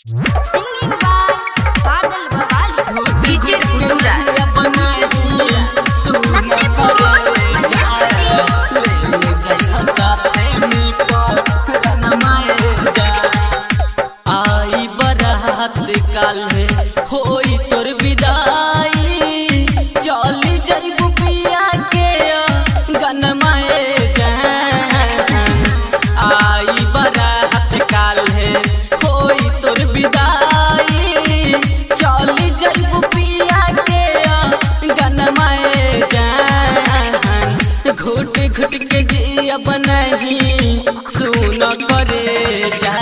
Singing by Badal Bawali. DJ गुडूरा आई बरात काल्हे होई तोर विदाई चल जइबू पिया के गनमाए जान। आई बरात काल्हे होई तोर विदाई चल जइबू पिया के गनमाए जान। घुट घुट के जिया बनही सुन करे जा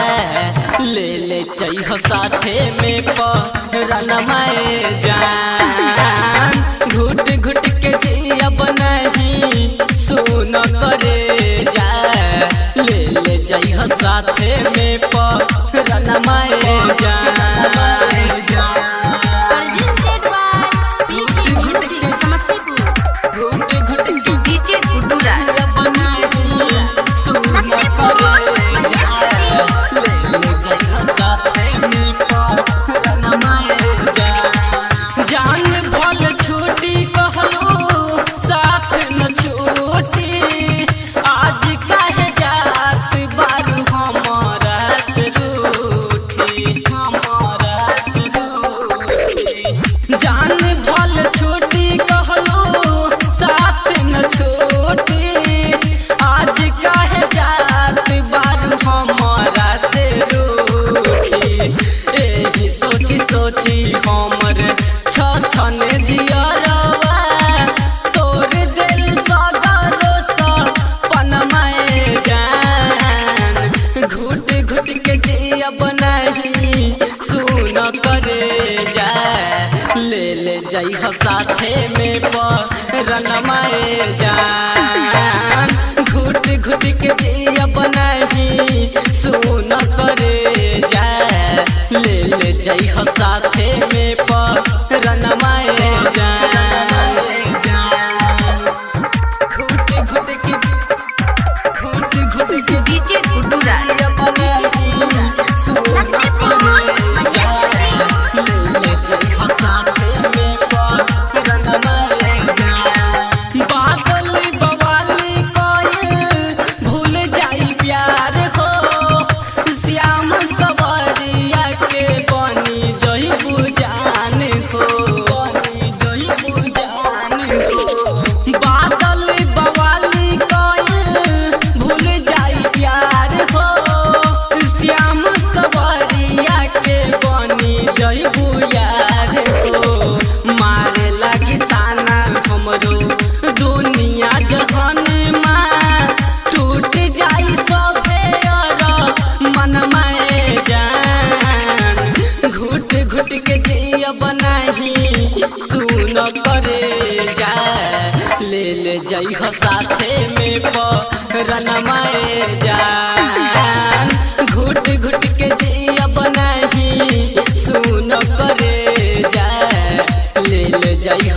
ले ले चाहिए साथे में परानमाए जान। घुट घुट के जिया बनही सुन करे जा ले ले चाहिए साथे में परानमाए जान। Presented by PK Music Samastipur. घुट घुट के डीजे गुडूरा जान भल छूटी कहलो साथ न छूटी आज काहे जात बारू हमारा से रूठी हमारा से रूठी। जान भल छूटी कहलो साथ न छूटी आज काहे जात बारू हमारा से रूठी। एही सोची सोची हमर छन जियरवा तोर दिल सगरो सपनमाए जान। घुट घुट के जिया बनही सुन करे जा ले ले जइह साथे में परानमाए जान। घुट घुट के जिया बनही सुन करे जा ले ले जइह साथे में परानमाए जान। घुट घुट के डीजे गुडूरा जिया बनही सुन करे जा ले ले जइह साथे में परानमाए जान। बादल बवाली कोयल भूल जाई प्यार हो श्याम सवरिया के बनी जइबू जान हो बनी जइबू जान हो। बादल बवाली कोयल भूल जाई प्यार हो श्याम सवरिया के बनी जइबू यार हो। मारे लगी ताना हमरो दुनिया जहान माँ टूट जाई सभे मनमाए जान। घुट घुट के जिया बनही सुन करे जा ले ले जइह साथे में परानमाए जान। घुट घुट के जिया बनही सुन करे जा ले ले जइह